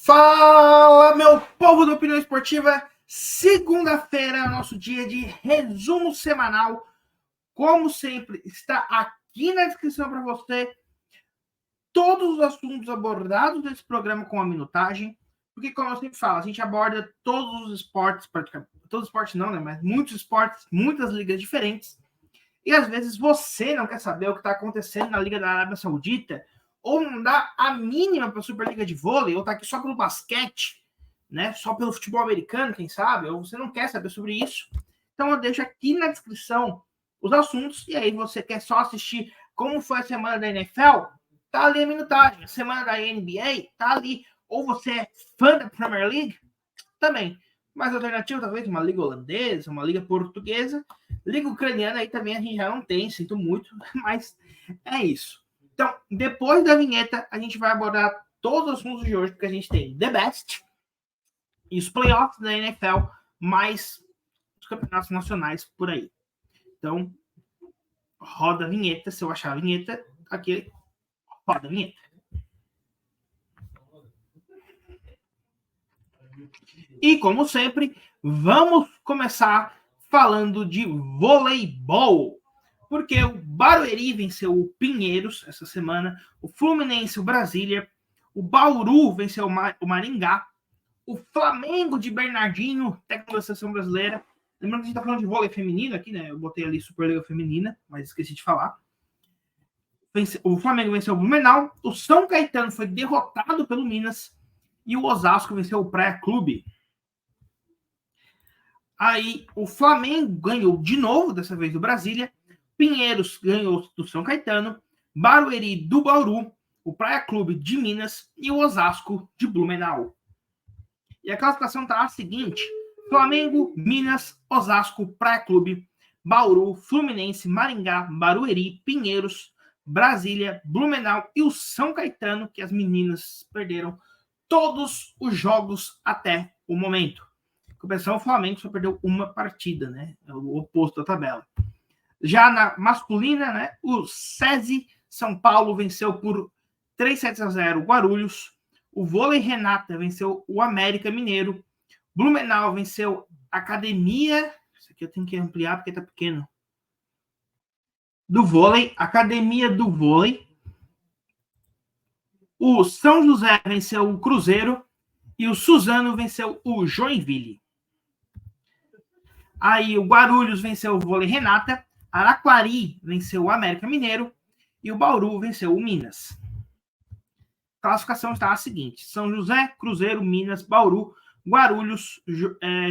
Fala, meu povo da Opinião Esportiva! Segunda-feira, nosso dia de resumo semanal. Como sempre, está aqui na descrição para você todos os assuntos abordados nesse programa com a minutagem. Porque, como eu sempre falo, a gente aborda todos os esportes, praticamente. Todos os esportes não, né? Mas muitos esportes, muitas ligas diferentes. E às vezes você não quer saber o que está acontecendo na Liga da Arábia Saudita, ou não dá a mínima para a Superliga de Vôlei, ou está aqui só pelo basquete, né? Só pelo futebol americano, quem sabe, ou você não quer saber sobre isso. Então eu deixo aqui na descrição os assuntos, e aí você quer só assistir como foi a semana da NFL, tá ali a minutagem. A semana da NBA, tá ali. Ou você é fã da Premier League, também. Mais alternativa, talvez uma liga holandesa, uma liga portuguesa. Liga ucraniana aí também a gente já não tem, sinto muito, mas é isso. Então, depois da vinheta, a gente vai abordar todos os assuntos de hoje, porque a gente tem The Best e os playoffs da NFL, mais os campeonatos nacionais por aí. Então, roda a vinheta, se eu achar a vinheta, aqui, roda a vinheta. E, como sempre, vamos começar falando de voleibol. Porque o Barueri venceu o Pinheiros essa semana, o Fluminense o Brasília, o Bauru venceu o Maringá, o Flamengo de Bernardinho, técnico da seleção brasileira. Lembrando que a gente está falando de vôlei feminino aqui, né? Eu botei ali Superliga Feminina, mas esqueci de falar. O Flamengo venceu o Blumenau, o São Caetano foi derrotado pelo Minas e o Osasco venceu o Praia Clube. Aí o Flamengo ganhou de novo, dessa vez do Brasília, Pinheiros ganhou do São Caetano, Barueri do Bauru, o Praia Clube de Minas e o Osasco de Blumenau. E a classificação está a seguinte: Flamengo, Minas, Osasco, Praia Clube, Bauru, Fluminense, Maringá, Barueri, Pinheiros, Brasília, Blumenau e o São Caetano, que as meninas perderam todos os jogos até o momento. Compensação, o Flamengo só perdeu uma partida, né? É o oposto da tabela. Já na masculina, né? O SESI São Paulo venceu por 3-0 Guarulhos. O Vôlei Renata venceu o América Mineiro. Blumenau venceu a Academia. Isso aqui eu tenho que ampliar porque tá pequeno. Do vôlei, Academia do Vôlei. O São José venceu o Cruzeiro. E o Suzano venceu o Joinville. Aí o Guarulhos venceu o Vôlei Renata, Araquari venceu o América Mineiro e o Bauru venceu o Minas. A classificação está a seguinte: São José, Cruzeiro, Minas, Bauru, Guarulhos,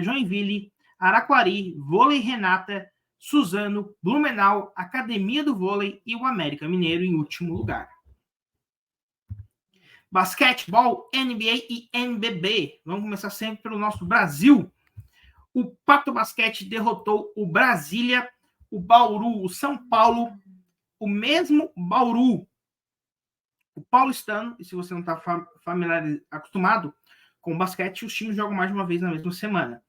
Joinville, Araquari, Vôlei Renata, Suzano, Blumenau, Academia do Vôlei e o América Mineiro em último lugar. Basquetebol, NBA e NBB. Vamos começar sempre pelo nosso Brasil. O Pato Basquete derrotou o Brasília, o Bauru, o São Paulo, o mesmo Bauru, o paulistano. E se você não está acostumado com o basquete, os times jogam mais de uma vez na mesma semana.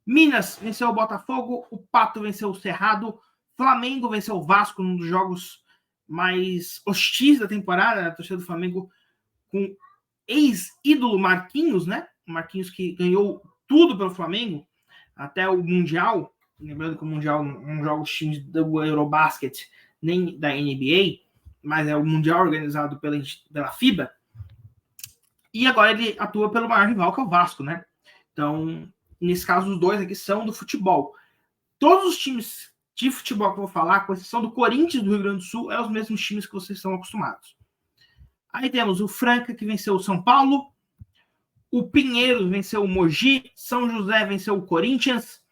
Minas venceu o Botafogo, o Pato venceu o Cerrado, Flamengo venceu o Vasco, num dos jogos mais hostis da temporada, a torcida do Flamengo com ex-ídolo Marquinhos, né? Marquinhos que ganhou tudo pelo Flamengo, até o Mundial. Lembrando que o Mundial não joga os times do Eurobasket nem da NBA, mas é o Mundial organizado pela FIBA. E agora ele atua pelo maior rival, que é o Vasco, né? Então, nesse caso, os dois aqui são do futebol. Todos os times de futebol que eu vou falar, com exceção do Corinthians do Rio Grande do Sul, é os mesmos times que vocês estão acostumados. Aí temos o Franca, que venceu o São Paulo, o Pinheiros venceu o Mogi, São José venceu o Corinthians,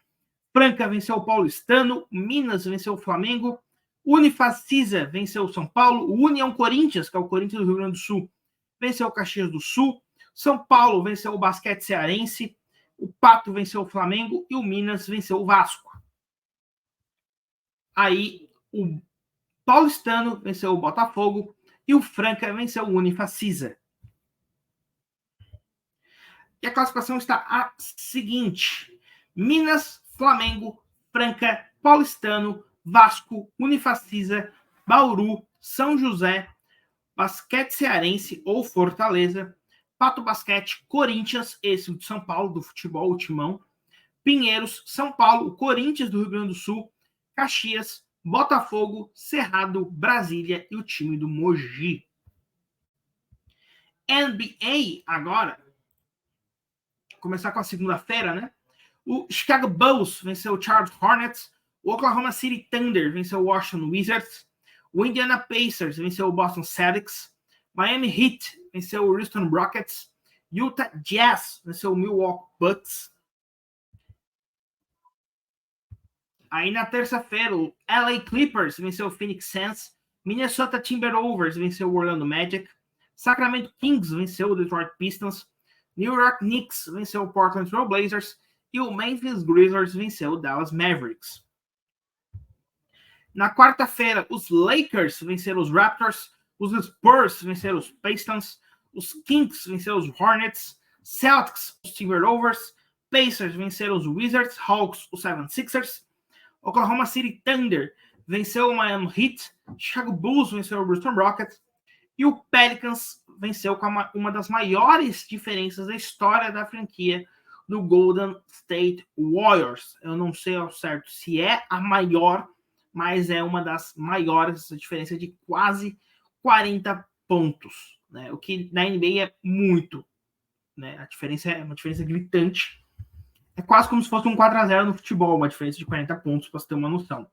Franca venceu o Paulistano, Minas venceu o Flamengo, Unifacisa venceu o São Paulo, o União Corinthians, que é o Corinthians do Rio Grande do Sul, venceu o Caxias do Sul, São Paulo venceu o Basquete Cearense, o Pato venceu o Flamengo e o Minas venceu o Vasco. Aí o Paulistano venceu o Botafogo e o Franca venceu o Unifacisa. E a classificação está a seguinte: Minas, Flamengo, Franca, Paulistano, Vasco, Unifacisa, Bauru, São José, Basquete Cearense ou Fortaleza, Pato Basquete, Corinthians, esse de São Paulo, do futebol, o Timão. Pinheiros, São Paulo, Corinthians do Rio Grande do Sul, Caxias, Botafogo, Cerrado, Brasília e o time do Mogi. NBA agora. Começar com a segunda-feira, né? O Chicago Bulls venceu o Charlotte Hornets. O Oklahoma City Thunder venceu o Washington Wizards. O Indiana Pacers venceu o Boston Celtics. Miami Heat venceu o Houston Rockets. Utah Jazz venceu o Milwaukee Bucks. Aí na terça-feira, o LA Clippers venceu o Phoenix Suns. Minnesota Timberwolves venceu o Orlando Magic. Sacramento Kings venceu o Detroit Pistons. New York Knicks venceu o Portland Trail Blazers. E o Memphis Grizzlies venceu o Dallas Mavericks. Na quarta-feira, os Lakers venceram os Raptors. Os Spurs venceram os Pistons. Os Kings venceram os Hornets. Celtics, os Timberwolves. Pacers venceram os Wizards. Hawks, os 76ers. Oklahoma City Thunder venceu o Miami Heat. Chicago Bulls venceu o Houston Rockets. E o Pelicans venceu com uma das maiores diferenças da história da franquia do Golden State Warriors. Eu não sei ao certo se é a maior, mas é uma das maiores, essa diferença de quase 40 pontos. Né? O que na NBA é muito. Né? A diferença é uma diferença gritante. É quase como se fosse um 4-0 no futebol, uma diferença de 40 pontos, para você ter uma noção.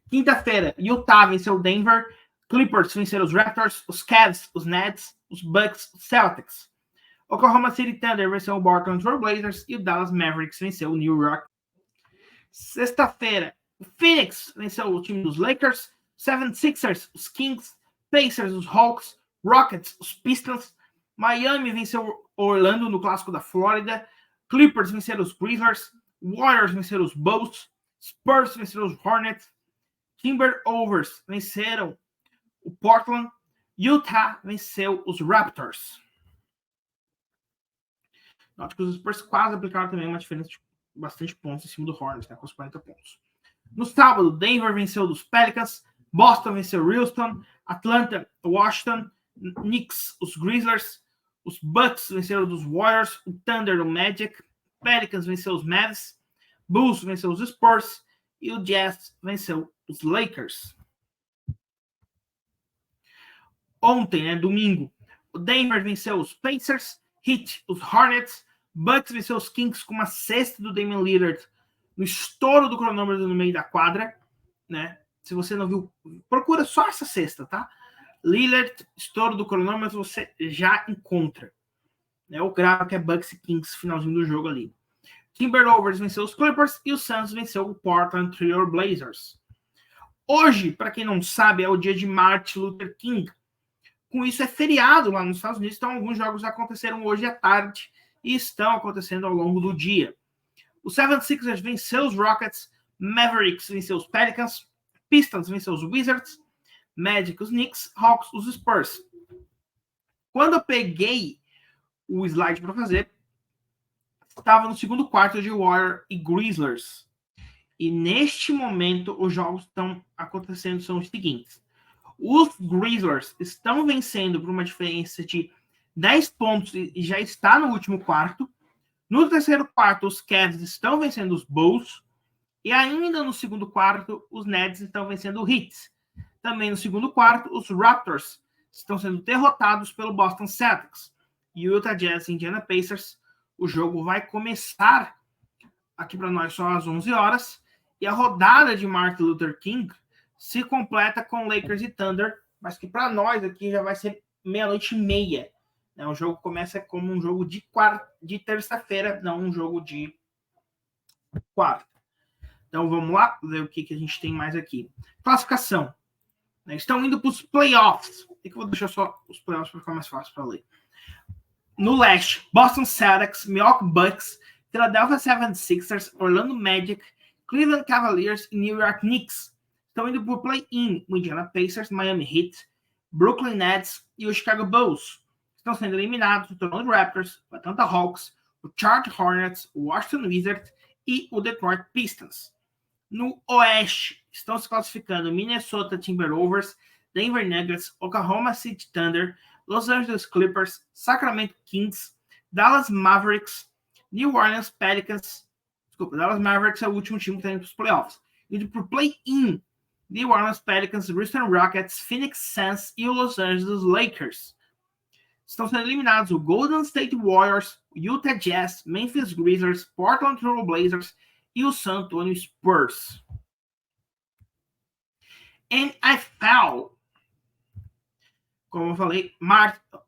Quinta-feira, Utah venceu o Denver. Clippers venceram os Raptors, os Cavs, os Nets, os Bucks, os Celtics. Oklahoma City Thunder venceu o Portland Trail Blazers e o Dallas Mavericks venceu o New York. Sexta-feira, o Phoenix venceu o time dos Lakers, 76ers, os Kings, Pacers, os Hawks, Rockets, os Pistons. Miami venceu o Orlando no Clássico da Flórida. Clippers venceram os Grizzlies. Warriors venceram os Bulls. Spurs venceram os Hornets. Timberwolves venceram o Portland. Utah venceu os Raptors. Note que os Spurs quase aplicaram também uma diferença de bastante pontos em cima do Hornets, né, com os 40 pontos. No sábado, Denver venceu dos Pelicans. Boston venceu o Houston. Atlanta, Washington. Knicks, os Grizzlies. Os Bucks venceram dos Warriors. O Thunder, o Magic. Pelicans venceu os Mavs. Bulls venceu os Spurs. E o Jazz venceu os Lakers. Ontem, né, domingo, o Denver venceu os Pacers. Heat, os Hornets. Bucks venceu os Kings com uma cesta do Damian Lillard no estouro do cronômetro no meio da quadra. Né? Se você não viu, procura só essa cesta, tá? Lillard, estouro do cronômetro, você já encontra. Né? O gráfico é Bucks e Kings, finalzinho do jogo ali. Timberwolves venceu os Clippers e o Suns venceu o Portland Trail Blazers. Hoje, para quem não sabe, é o dia de Martin Luther King. Com isso, é feriado lá nos Estados Unidos, então alguns jogos aconteceram hoje à tarde e estão acontecendo ao longo do dia. O 76ers venceu os Rockets, Mavericks venceu os Pelicans, Pistons venceu os Wizards, Magic os Knicks, Hawks os Spurs. Quando eu peguei o slide para fazer, estava no segundo quarto de Warriors e Grizzlies. E neste momento, os jogos estão acontecendo são os seguintes. Os Grizzlies estão vencendo por uma diferença de 10 pontos e já está no último quarto. No terceiro quarto, os Cavs estão vencendo os Bulls. E ainda no segundo quarto, os Nets estão vencendo o Heat. Também no segundo quarto, os Raptors estão sendo derrotados pelo Boston Celtics. E o Utah Jazz e Indiana Pacers. O jogo vai começar aqui para nós só às 11 horas. E a rodada de Martin Luther King se completa com Lakers e Thunder, mas que para nós aqui já vai ser 00:30. Né? O jogo começa como um jogo de terça-feira, não um jogo de quarta. Então vamos lá ver o que a gente tem mais aqui. Classificação. Estão indo para os playoffs. Eu vou deixar só os playoffs para ficar mais fácil para ler. No leste, Boston Celtics, Milwaukee Bucks, Philadelphia 76ers, Orlando Magic, Cleveland Cavaliers e New York Knicks. Estão indo para o play-in o Indiana Pacers, Miami Heat, Brooklyn Nets e o Chicago Bulls. Estão sendo eliminados o Toronto Raptors, o Atlanta Hawks, o Charlotte Hornets, o Washington Wizards e o Detroit Pistons. No oeste, estão se classificando Minnesota Timberwolves, Denver Nuggets, Oklahoma City Thunder, Los Angeles Clippers, Sacramento Kings, Dallas Mavericks, New Orleans Pelicans. Desculpa, Dallas Mavericks é o último time que está indo para os playoffs. Indo para o play-in, New Orleans Pelicans, Houston Rockets, Phoenix Suns e o Los Angeles Lakers. Estão sendo eliminados o Golden State Warriors, Utah Jazz, Memphis Grizzlies, Portland Trail Blazers e o San Antonio Spurs. NFL, como eu falei,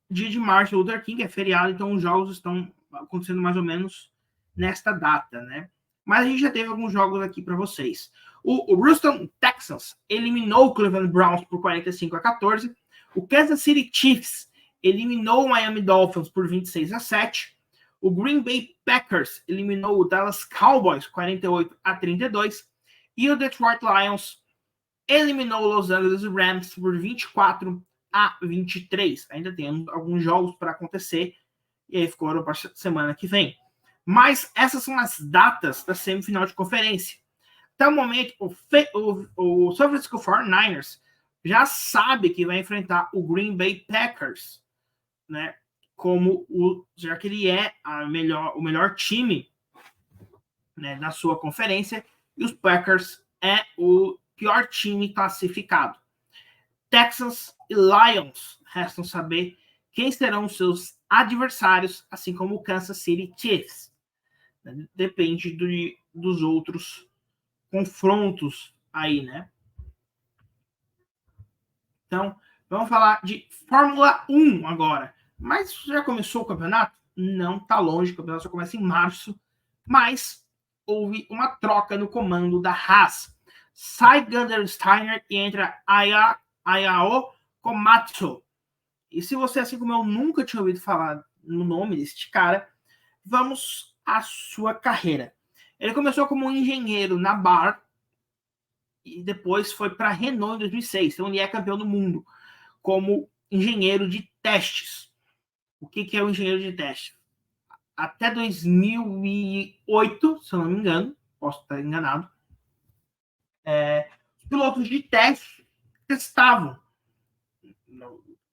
dia de Martin Luther King é feriado, então os jogos estão acontecendo mais ou menos nesta data, né? Mas a gente já teve alguns jogos aqui para vocês. O Houston Texans eliminou o Cleveland Browns por 45-14. O Kansas City Chiefs eliminou o Miami Dolphins por 26-7. O Green Bay Packers eliminou o Dallas Cowboys 48-32. E o Detroit Lions eliminou o Los Angeles Rams por 24-23. Ainda temos alguns jogos para acontecer e aí ficou para a semana que vem. Mas essas são as datas da semifinal de conferência. Até o momento, o San Francisco 49ers já sabe que vai enfrentar o Green Bay Packers, né? Já que ele é o melhor time, né, na sua conferência, e os Packers é o pior time classificado. Texans e Lions restam saber quem serão os seus adversários, assim como o Kansas City Chiefs. Depende dos outros confrontos aí, né? Então, vamos falar de Fórmula 1 agora. Mas já começou o campeonato? Não, tá longe, o campeonato só começa em março. Mas houve uma troca no comando da Haas. Sai Gunther Steiner e entra Ayao Komatsu. E se você, assim como eu, nunca tinha ouvido falar no nome deste cara, vamos à sua carreira. Ele começou como um engenheiro na BAR e depois foi para a Renault em 2006. Então ele é campeão do mundo como engenheiro de testes. O que é o engenheiro de teste? Até 2008, se eu não me engano, posso estar enganado, os pilotos de teste testavam.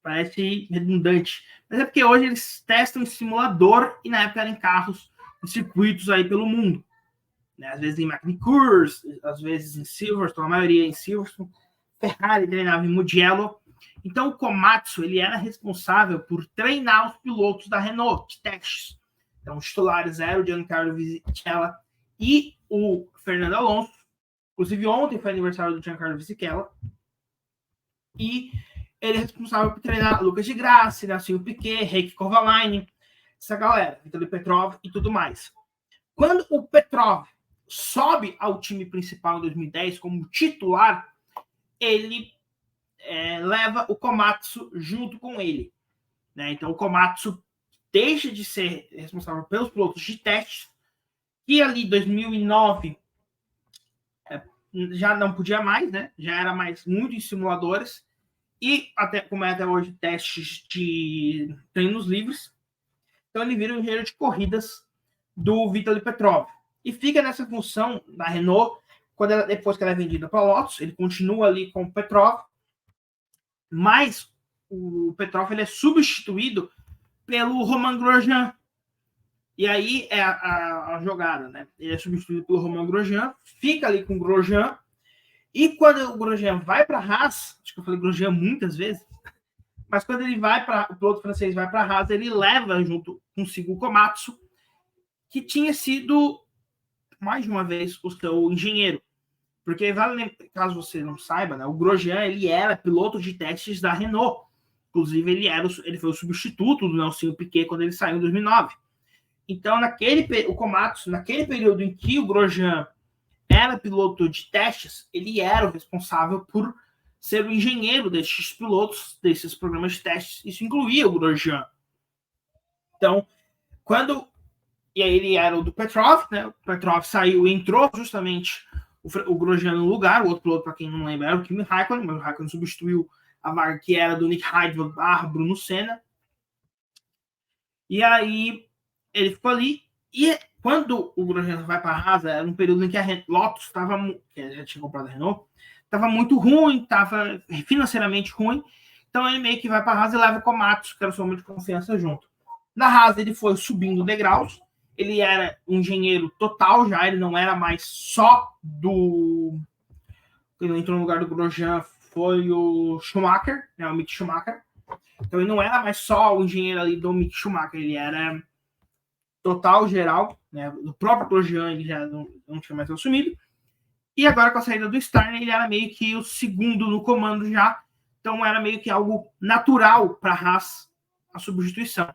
Parece redundante, mas é porque hoje eles testam em simulador e na época eram em carros, em circuitos aí pelo mundo. Né? Às vezes em McNicours, às vezes em Silverstone, a maioria em Silverstone. Ferrari treinava em Mugello. Então o Komatsu ele era responsável por treinar os pilotos da Renault de testes. Então os titulares eram o Giancarlo Fisichella e o Fernando Alonso. Inclusive ontem foi aniversário do Giancarlo Fisichella. E ele é responsável por treinar Lucas de Grassi, Nelson Piquet, Heikki Kovalainen, essa galera, Vitaly Petrov e tudo mais. Quando o Petrov sobe ao time principal em 2010 como titular, ele leva o Komatsu junto com ele. Né? Então o Komatsu deixa de ser responsável pelos pilotos de teste, e ali em 2009 já não podia mais, né? Já era mais muito em simuladores, e até como é até hoje testes de treinos livres. Então ele vira o engenheiro de corridas do Vitaly Petrov e fica nessa função da Renault. Depois que ela é vendida para a Lotus, ele continua ali com o Petrov, mas o Petrov ele é substituído pelo Romain Grosjean. E aí é a jogada, né? Ele é substituído pelo Romain Grosjean, fica ali com o Grosjean. E quando o Grosjean vai para a Haas, acho que eu falei Grosjean muitas vezes, mas quando ele vai para o piloto francês vai para a Haas, ele leva junto consigo o Komatsu, que tinha sido mais de uma vez o seu engenheiro. Porque vale, caso você não saiba, né, o Grosjean ele era piloto de testes da Renault. Inclusive ele foi o substituto do Nelson Piquet quando ele saiu em 2009. Então o Komatsu, naquele período em que o Grosjean era piloto de testes, ele era o responsável por ser o engenheiro desses pilotos, desses programas de testes. Isso incluía o Grosjean. Então, e aí ele era o do Petrov, né? O Petrov saiu e entrou justamente o Grosjean no lugar. O outro piloto, para quem não lembra, era o Kimi Raikkonen, mas o Raikkonen substituiu a vaga que era do Nick Heidfeld / Bruno Senna. E aí ele ficou ali. E quando o Grosjean vai para a Haas, era um período em que a Lotus estava, que já tinha comprado a Renault, estava muito ruim, estava financeiramente ruim. Então ele meio que vai para a Haas e leva o Komatsu, que era sua de confiança, junto. Na Haas ele foi subindo degraus, ele era um engenheiro total já, ele não era mais só do... Ele entrou no lugar do Grosjean, foi o Schumacher, né, o Mick Schumacher. Então ele não era mais só o engenheiro ali do Mick Schumacher, ele era total, geral, né? O próprio Grosjean ele já não tinha mais assumido. E agora com a saída do Steiner, ele era meio que o segundo no comando já. Então era meio que algo natural para a Haas a substituição.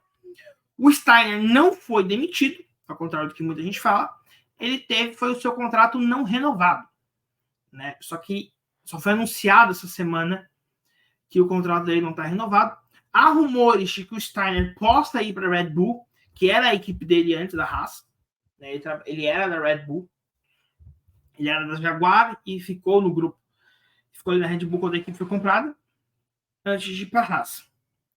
O Steiner não foi demitido, ao contrário do que muita gente fala. Ele foi o seu contrato não renovado, né? Só que só foi anunciado essa semana que o contrato dele não está renovado. Há rumores de que o Steiner possa ir para a Red Bull, que era a equipe dele antes da Haas. Né? Ele era da Red Bull. Ele era da Jaguar e ficou no grupo. Ficou ali na Red Bull quando a equipe foi comprada, antes de ir para a Haas.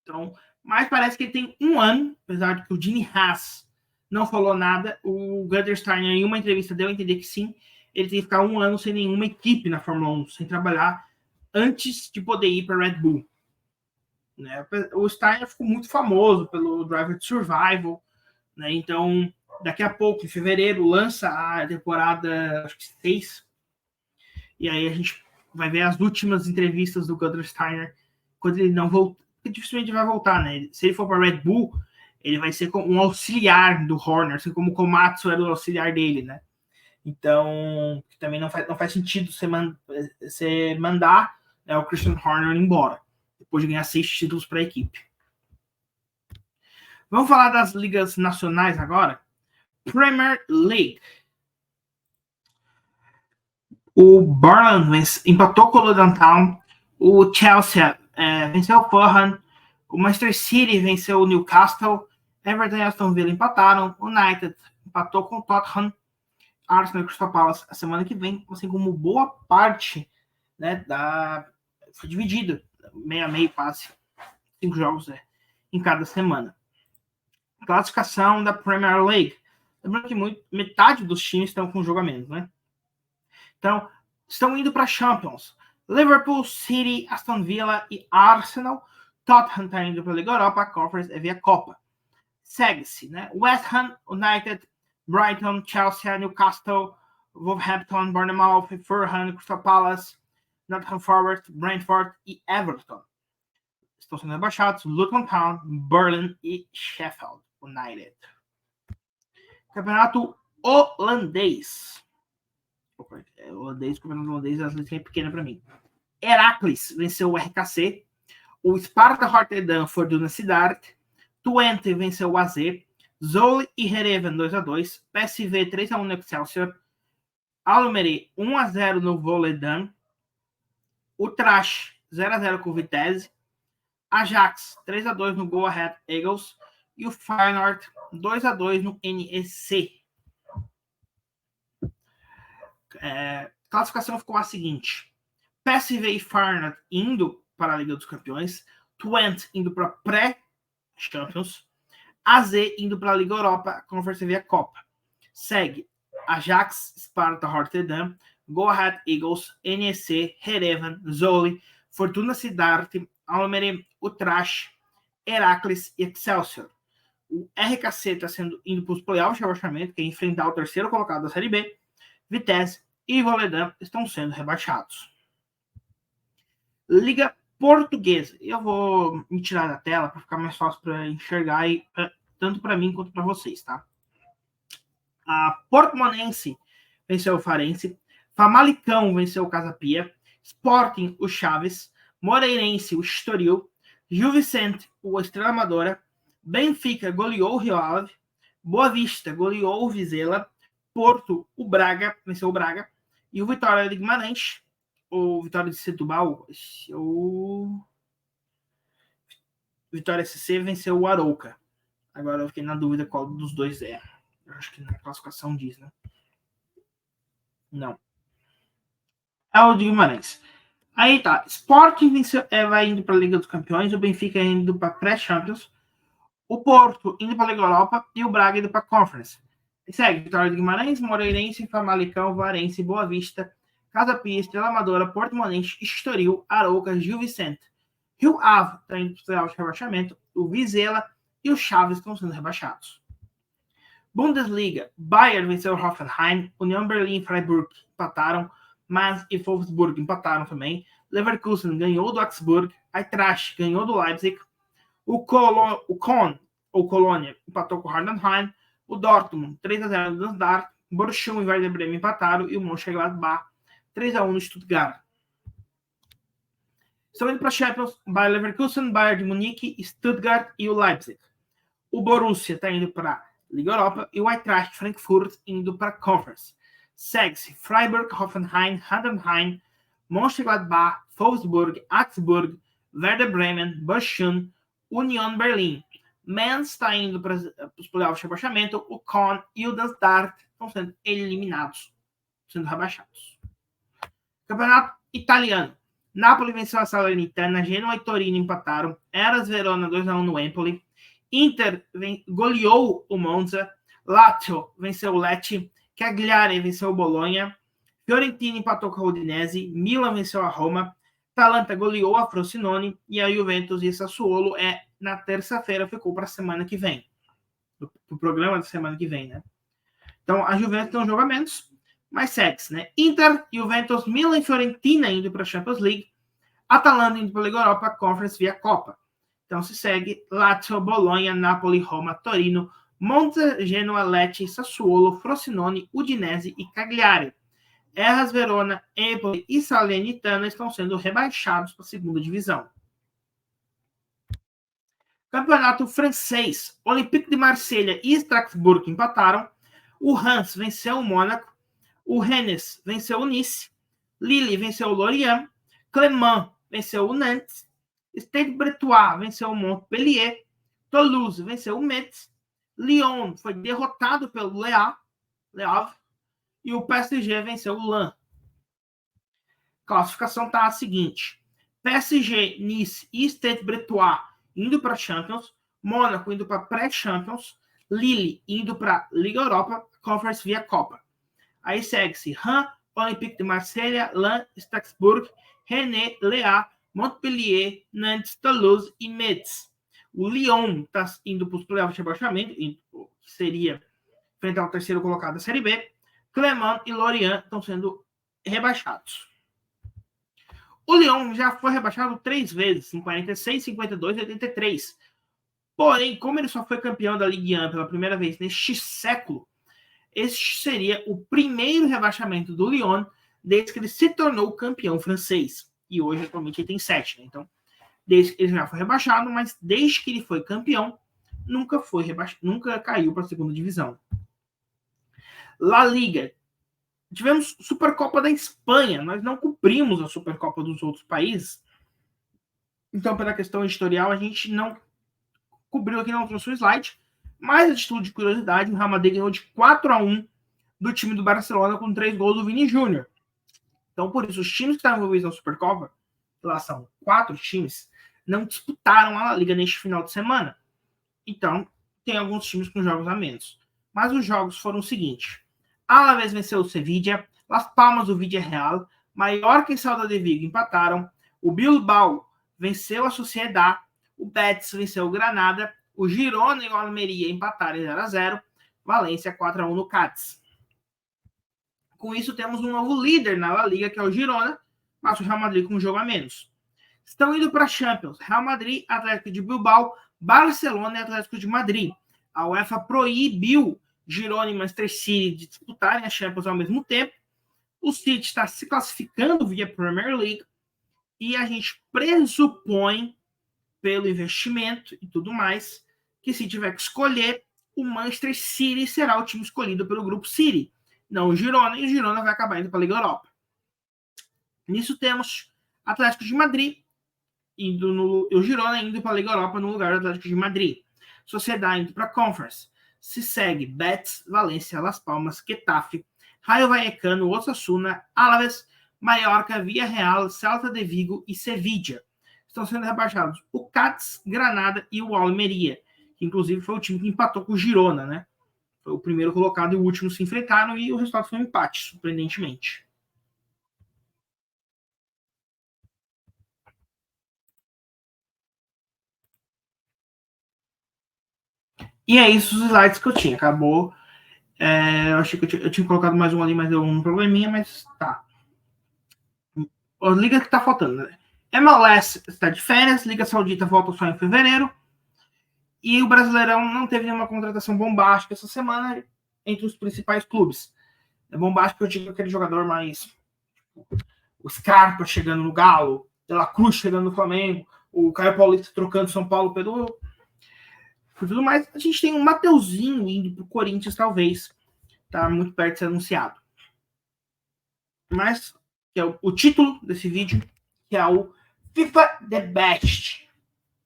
Então, mas parece que ele tem um ano, apesar de que o Gene Haas não falou nada. O Gunter Steiner, em uma entrevista, deu a entender que sim. Ele tem que ficar um ano sem nenhuma equipe na Fórmula 1, sem trabalhar, antes de poder ir para a Red Bull. Né? O Steiner ficou muito famoso pelo Driver to Survival. Né? Então, daqui a pouco, em fevereiro, lança a temporada, acho que 6. E aí a gente vai ver as últimas entrevistas do Gunter Steiner quando ele não voltar. Porque dificilmente vai voltar, né? Se ele for para Red Bull, ele vai ser um auxiliar do Horner, assim como o Komatsu era o auxiliar dele, né? Então, também não faz sentido você mandar, né, o Christian Horner embora, depois de ganhar 6 títulos para a equipe. Vamos falar das ligas nacionais agora? Premier League. O Burnley empatou com o Luton Town. O Chelsea venceu o Fulham. O Manchester City venceu o Newcastle. Everton e Aston Villa empataram. O United empatou com o Tottenham. Arsenal e Crystal Palace a semana que vem, assim como boa parte, né, foi dividido, meio a meio quase, 5 jogos em cada semana. Classificação da Premier League. Lembrando que metade dos times estão com jogo a menos, né? Então, estão indo para Champions. Liverpool, City, Aston Villa e Arsenal. Tottenham está indo para a Liga Europa, a Conference é via Copa. Segue-se, né? West Ham, United, Brighton, Chelsea, Newcastle, Wolverhampton, Bournemouth, Fulham, Crystal Palace, Nottingham Forest, Brentford e Everton. Estão sendo rebaixados Luton Town, Burnley e Sheffield United. Campeonato holandês. O campeonato holandês, as letras é pequena para mim. Heracles venceu o RKC. O Sparta Rotterdam Fortuna Sittard. Twente venceu o AZ. Zwolle e Heerenveen 2-2. PSV 3-1 no Excelsior. Almere 1-0 no Volendam. Utrecht 0-0 com o Vitesse. Ajax 3-2 no Go Ahead Eagles. E o Feyenoord 2-2 no NEC. Classificação ficou a seguinte: PSV e Feyenoord indo para a Liga dos Campeões. Twente indo para pré-Champions. AZ indo para a Liga Europa, Conference via Copa. Segue Ajax, Sparta Rotterdam, Go Ahead Eagles, NEC, Heerenveen, Zwolle, Fortuna Sittard, Almere, Utrecht, Heracles e Excelsior. O RKC está indo para os playoffs de rebaixamento, que é enfrentar o terceiro colocado da Série B. Vitesse e Volendam estão sendo rebaixados. Liga Portuguesa. Eu vou me tirar da tela para ficar mais fácil para enxergar, tanto para mim quanto para vocês, tá? A Portimonense venceu o Farense. Famalicão venceu o Casa Pia. Sporting, o Chaves. Moreirense, o Estoril. Gil Vicente, o Estrela Amadora. Benfica goleou o Rio Ave. Boa Vista goleou o Vizela. Porto, o Braga, venceu o Braga. E o Vitória de Guimarães, o Vitória de Setúbal, o Vitória SC venceu o Arouca. Agora eu fiquei na dúvida qual dos dois é. Eu acho que na classificação diz, né? Não. É o de Guimarães. Aí tá. Sporting venceu, vai indo para a Liga dos Campeões. O Benfica indo para pré-Champions. O Porto indo para a Liga Europa. E o Braga indo para a Conference. E segue Vitória de Guimarães, Moreirense, Famalicão, Varense, Boa Vista, Casa Pia, Estrela Amadora, Portimonense, Estoril, Arouca, Gil Vicente, Rio Ave está indo para o rebaixamento, o Vizela e o Chaves estão sendo rebaixados. Bundesliga, Bayern venceu o Hoffenheim, União Berlim e Freiburg empataram, Mainz e Wolfsburg empataram também, Leverkusen ganhou do Augsburg, Eintracht ganhou do Leipzig, o Colônia empatou com o Heidenheim, o Dortmund 3-0 no Darmstadt, Borussia e Werder Bremen empataram e o Mönchengladbach 3-1 no Stuttgart. Estão indo para a Champions, Bayer Leverkusen, Bayern de Munique, Stuttgart e o Leipzig. O Borussia está indo para a Liga Europa e o Eintracht Frankfurt indo para a Conference. Segue-se Freiburg, Hoffenheim, Heidenheim, Mönchengladbach, Wolfsburg, Augsburg, Werder Bremen, Borussia, Union Berlin. Mainz está indo para os playoffs de rebaixamento, o Köln e o Darmstadt estão sendo eliminados, sendo rebaixados. Campeonato italiano. Napoli venceu a Salernitana, Genoa e Torino empataram, Hellas Verona 2-1 no Empoli, Inter goleou o Monza, Lazio venceu o Lecce, Cagliari venceu o Bologna, Fiorentina empatou com a Udinese, Milan venceu a Roma, Atalanta goleou a Frosinone e a Juventus e Sassuolo na terça-feira ficou para a semana que vem. O programa da semana que vem, né? Então, a Juventus tem um jogo a menos, mas segue-se, né? Inter, Juventus, Milan e Fiorentina indo para a Champions League, Atalanta indo para a Liga Europa, Conference via Copa. Então, se segue Lazio, Bologna, Napoli, Roma, Torino, Monza, Genoa, Lecce, Sassuolo, Frosinone, Udinese e Cagliari. Hellas Verona, Empoli e Salernitana estão sendo rebaixados para a segunda divisão. Campeonato francês. Olympique de Marselha e Strasbourg empataram. O Reims venceu o Mônaco. O Rennes venceu o Nice. Lille venceu o Lorient. Clermont venceu o Nantes. Stade Bretois venceu o Montpellier. Toulouse venceu o Metz. Lyon foi derrotado pelo Le Havre. E o PSG venceu o Lens. A classificação está a seguinte. PSG, Nice e Stade Bretois indo para Champions. Mônaco indo para pré-Champions. Lille indo para Liga Europa. Conference via Copa. Aí segue-se Reims, Olympique de Marselha, Lens, Strasbourg, Rennes, Le Havre, Montpellier, Nantes, Toulouse e Metz. O Lyon está indo para os playoffs de rebaixamento, que seria frente ao terceiro colocado da Série B. Clermont e Lorient estão sendo rebaixados. O Lyon já foi rebaixado 3 vezes, em 46, 52 e 83. Porém, como ele só foi campeão da Ligue 1 pela primeira vez neste século, este seria o primeiro rebaixamento do Lyon desde que ele se tornou campeão francês. E hoje, atualmente, ele tem 7. Né? Então, desde que ele já foi rebaixado, mas desde que ele foi campeão, nunca caiu para a segunda divisão. La Liga. Tivemos Supercopa da Espanha. Nós não cumprimos a Supercopa dos outros países. Então, pela questão editorial, a gente não cobriu aqui, não trouxe o slide. Mas, a título de curiosidade, o Real Madrid ganhou de 4-1 do time do Barcelona com 3 gols do Vini Júnior. Então, por isso, os times que estavam envolvidos na Supercopa, lá são 4 times, não disputaram a La Liga neste final de semana. Então, tem alguns times com jogos a menos. Mas os jogos foram o seguinte. Alavés venceu o Sevilla, Las Palmas o Villarreal, Mallorca e Celta de Vigo empataram, o Bilbao venceu a Sociedad, o Betis venceu o Granada, o Girona e o Almeria empataram em 0-0, Valência 4-1 no Cádiz. Com isso, temos um novo líder na La Liga, que é o Girona, mas o Real Madrid com um jogo a menos. Estão indo para a Champions, Real Madrid, Atlético de Bilbao, Barcelona e Atlético de Madrid. A UEFA proibiu Girona e Manchester City de disputarem a Champions ao mesmo tempo. O City está se classificando via Premier League e a gente pressupõe, pelo investimento e tudo mais, que se tiver que escolher, o Manchester City será o time escolhido pelo grupo City, não o Girona, e o Girona vai acabar indo para a Liga Europa. Nisso temos Atlético de Madrid o Girona indo para a Liga Europa no lugar do Atlético de Madrid. Sociedad indo para a Conference. Se segue Betis, Valência, Las Palmas, Getafe, Rayo Vallecano, Osasuna, Alavés, Mallorca, Villarreal, Celta de Vigo e Sevilla. Estão sendo rebaixados o Cádiz, Granada e o Almeria, que inclusive foi o time que empatou com o Girona, né? Foi o primeiro colocado e o último se enfrentaram e o resultado foi um empate, surpreendentemente. E é isso os slides que eu tinha. Acabou. Eu achei que eu tinha colocado mais um ali, mas deu um probleminha, mas tá. A liga que tá faltando, né? MLS está de férias, Liga Saudita volta só em fevereiro. E o Brasileirão não teve nenhuma contratação bombástica essa semana entre os principais clubes. É bombástico, eu digo aquele jogador mais. O Scarpa chegando no Galo, De La Cruz chegando no Flamengo, o Caio Paulista trocando São Paulo pelo. Por tudo mais, a gente tem um Mateuzinho indo pro Corinthians, talvez. Tá muito perto de ser anunciado. Mas, que é o título desse vídeo, que é o FIFA The Best.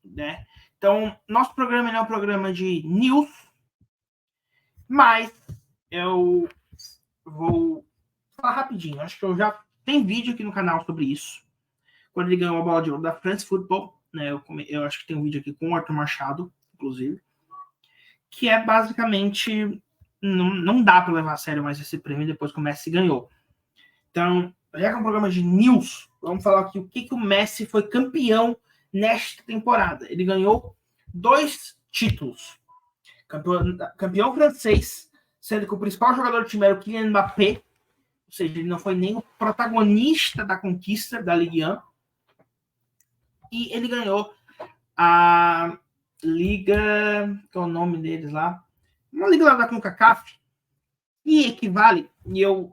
Né? Então, nosso programa não é um programa de news, mas eu vou falar rapidinho. Acho que eu já tenho vídeo aqui no canal sobre isso. Quando ele ganhou a bola de ouro da France Football, né? Eu acho que tem um vídeo aqui com o Arthur Machado, inclusive, que é basicamente não dá para levar a sério mais esse prêmio depois que o Messi ganhou. Então, já que é um programa de news, vamos falar aqui o que o Messi foi campeão nesta temporada. Ele ganhou 2 títulos. Campeão francês, sendo que o principal jogador do time era o Kylian Mbappé, ou seja, ele não foi nem o protagonista da conquista da Ligue 1. E ele ganhou a Liga, que é o nome deles lá, uma liga lá da CONCACAF, e equivale, e eu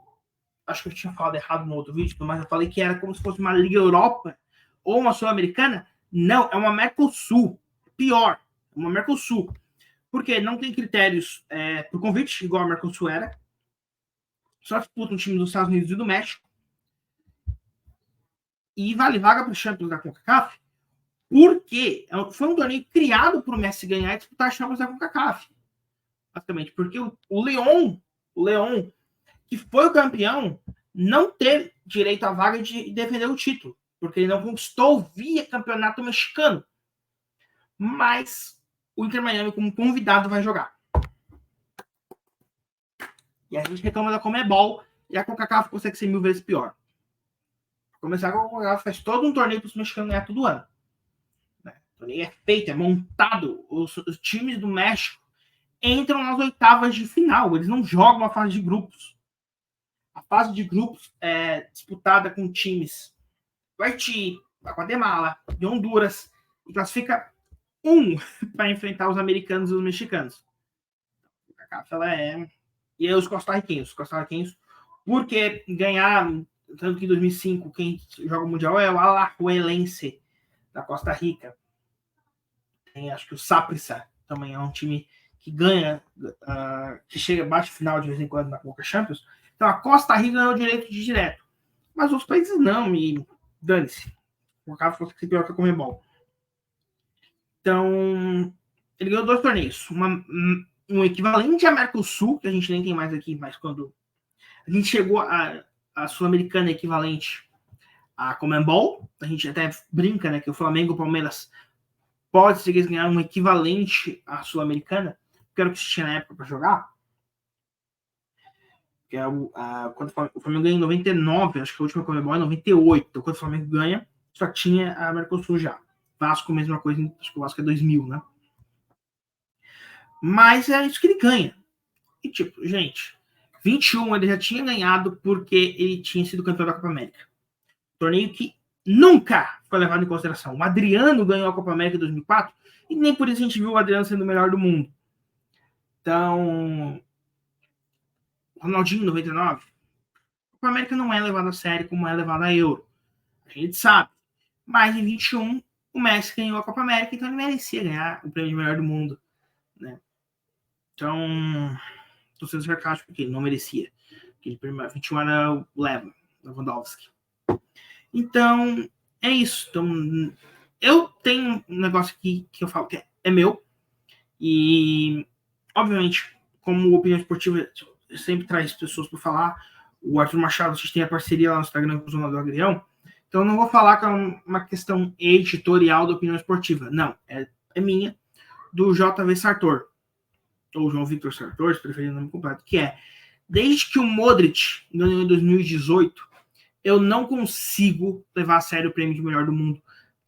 acho que eu tinha falado errado no outro vídeo, mas eu falei que era como se fosse uma Liga Europa ou uma Sul-Americana. Não, é uma Mercosul. Pior, uma Mercosul. Porque não tem critérios por convite, igual a Mercosul era. Só disputa um time dos Estados Unidos e do México. E vale vaga para o Champions da CONCACAF, porque foi um torneio criado para o Messi ganhar e disputar a Champions da CONCACAF. Basicamente, porque o León, que foi o campeão, não teve direito à vaga de defender o título, porque ele não conquistou via campeonato mexicano. Mas o Inter Miami, como convidado, vai jogar. E a gente reclama da Conmebol e a CONCACAF consegue ser 1000 vezes pior. Pra começar, a CONCACAF faz todo um torneio para os mexicanos ganhar todo ano. Né? O torneio é feito, é montado. Os times do México entram nas oitavas de final. Eles não jogam a fase de grupos. A fase de grupos é disputada com times do Haiti, da Guatemala, de Honduras, e classifica para enfrentar os americanos e os mexicanos. A CAF, ela é... E aí os costarriquenhos, porque ganharam, tanto que em 2005 quem joga o Mundial é o Alajuelense da Costa Rica. Tem, acho que o Saprissa também é um time que ganha, que chega abaixo do final de vez em quando na Conca Champions. Então a Costa Rica ganhou o direito de direto. Mas os países não, e dane-se. O caso fosse que pior que a Conmebol. Então, ele ganhou 2 torneios. Um equivalente à Mercosul, que a gente nem tem mais aqui, mas quando a gente chegou a Sul-Americana equivalente à Conmebol, a gente até brinca, né, que o Flamengo e o Palmeiras pode ser que eles ganharam um equivalente à Sul-Americana, que era o que se tinha na época para jogar. Que é quando o Flamengo ganha em 99, acho que a última Conmebol é 98. Então, quando o Flamengo ganha, só tinha a Mercosul já. Vasco, mesma coisa, acho que o Vasco é 2000, né? Mas é isso que ele ganha. E, tipo, gente, 21 ele já tinha ganhado porque ele tinha sido campeão da Copa América. Torneio que nunca foi levado em consideração. O Adriano ganhou a Copa América em 2004 e nem por isso a gente viu o Adriano sendo o melhor do mundo. Então, Ronaldinho, 99, a Copa América não é levada a sério como é levada a Euro. A gente sabe. Mas em 21, o Messi ganhou a Copa América, então ele merecia ganhar o prêmio de melhor do mundo. Né? Então, estou sendo sarcástico porque ele não merecia. Aquele prêmio 21 era o Lewandowski. Então, é isso. Então, eu tenho um negócio aqui que eu falo que é meu. E, obviamente, como opinião esportiva, sempre traz pessoas para falar. O Arthur Machado, a gente tem a parceria lá no Instagram com o Zona do Agrião. Então, eu não vou falar que é uma questão editorial da opinião esportiva. Não, é minha, do JV Sartor. Ou João Victor Sartor, se preferir o nome completo. Que é, desde que o Modric ganhou em 2018, eu não consigo levar a sério o prêmio de melhor do mundo.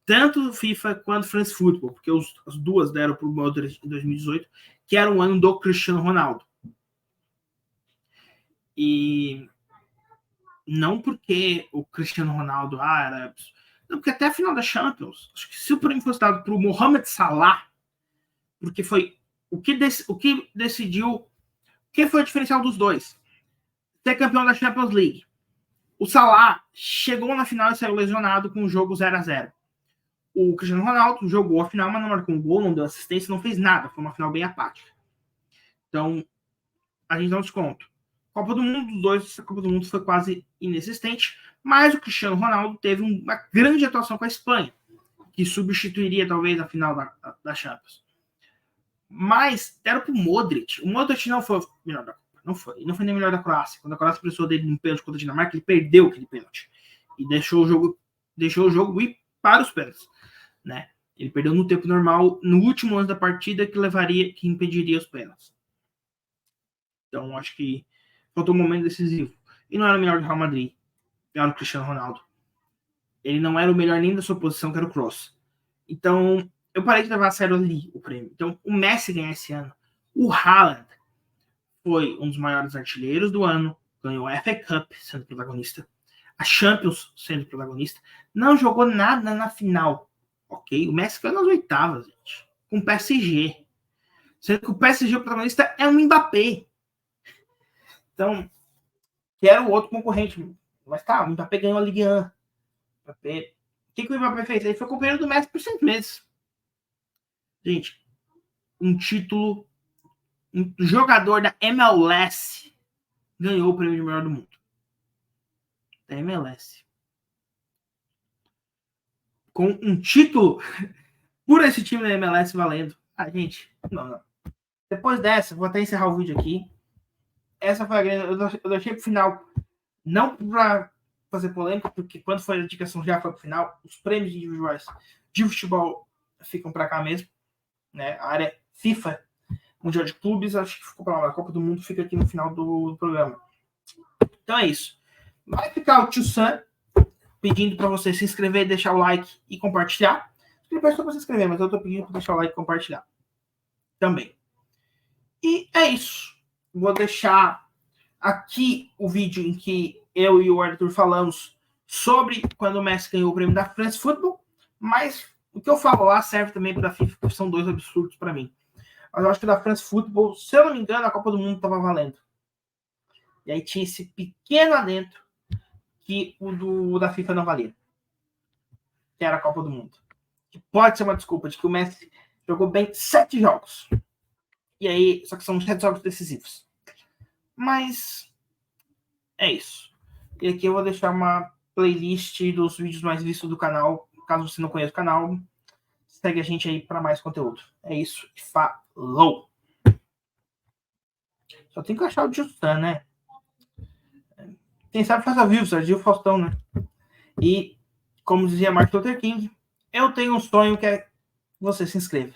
Tanto do FIFA quanto do France Football. Porque as duas deram para o Modric em 2018. que era o ano do Cristiano Ronaldo. E não porque o Cristiano Ronaldo era... Não, porque até a final da Champions, acho que se o prêmio fosse dado para o Mohamed Salah, porque foi o que decidiu, quem foi o diferencial dos dois? Ser campeão da Champions League. O Salah chegou na final e saiu lesionado com o jogo 0-0. O Cristiano Ronaldo jogou a final, mas não marcou um gol, não deu assistência, não fez nada. Foi uma final bem apática. Então, a gente dá um desconto. Copa do Mundo dos dois, a Copa do Mundo foi quase inexistente, mas o Cristiano Ronaldo teve uma grande atuação com a Espanha, que substituiria talvez a final da Champions. Mas era pro Modric. O Modric não foi o melhor da Copa. Não foi nem o melhor da Croácia. Quando a Croácia precisou dele no pênalti contra a Dinamarca, ele perdeu aquele pênalti. E deixou o jogo ir para os pênaltis, né? Ele perdeu no tempo normal, no último lance da partida, que impediria os pênaltis. Então, acho que faltou um momento decisivo. E não era o melhor do Real Madrid. Era o Cristiano Ronaldo. Ele não era o melhor nem da sua posição, que era o Kroos. Então, eu parei de levar a sério ali o prêmio. Então, o Messi ganhou esse ano. O Haaland foi um dos maiores artilheiros do ano. Ganhou a FA Cup sendo protagonista. A Champions sendo protagonista. Não jogou nada na final. Ok? O Messi foi nas oitavas, gente. Com o PSG. Sendo que o PSG, o protagonista, é um Mbappé. Então, que era o outro concorrente. Mas tá, o Mbappé ganhou a Ligue 1. O que o Mbappé fez? Ele foi companheiro do Messi por 6 meses. Gente, um título, um jogador da MLS ganhou o prêmio de melhor do mundo. Da MLS. Com um título por esse time da MLS valendo. Ah, gente, não. Depois dessa, vou até encerrar o vídeo aqui. Essa foi a grande... Eu deixei pro final. Não pra fazer polêmica, porque quando foi a indicação já foi pro final. Os prêmios individuais de futebol ficam pra cá mesmo. Né? A área FIFA, Mundial de Clubes, acho que ficou pra lá. A Copa do Mundo fica aqui no final do programa. Então é isso. Vai ficar o Tio Sam pedindo para você se inscrever, deixar o like e compartilhar. Depois só para se inscrever, mas eu tô pedindo para deixar o like e compartilhar também. E é isso. Vou deixar aqui o vídeo em que eu e o Arthur falamos sobre quando o Messi ganhou o prêmio da France Football, mas o que eu falo lá serve também para a FIFA, porque são dois absurdos para mim. Mas eu acho que da France Football, se eu não me engano, a Copa do Mundo estava valendo. E aí tinha esse pequeno adentro que o da FIFA não valia. Que era a Copa do Mundo. Que pode ser uma desculpa de que o Messi jogou bem 7 jogos. E aí, só que são 7 jogos decisivos. Mas é isso. E aqui eu vou deixar uma playlist dos vídeos mais vistos do canal. Caso você não conheça o canal, segue a gente aí para mais conteúdo. É isso. Falou! Só tem que achar o Justin, né? Quem sabe faz ao vivo, Sergio Faustão, né? E, como dizia Martin Luther King, eu tenho um sonho que é você se inscreva.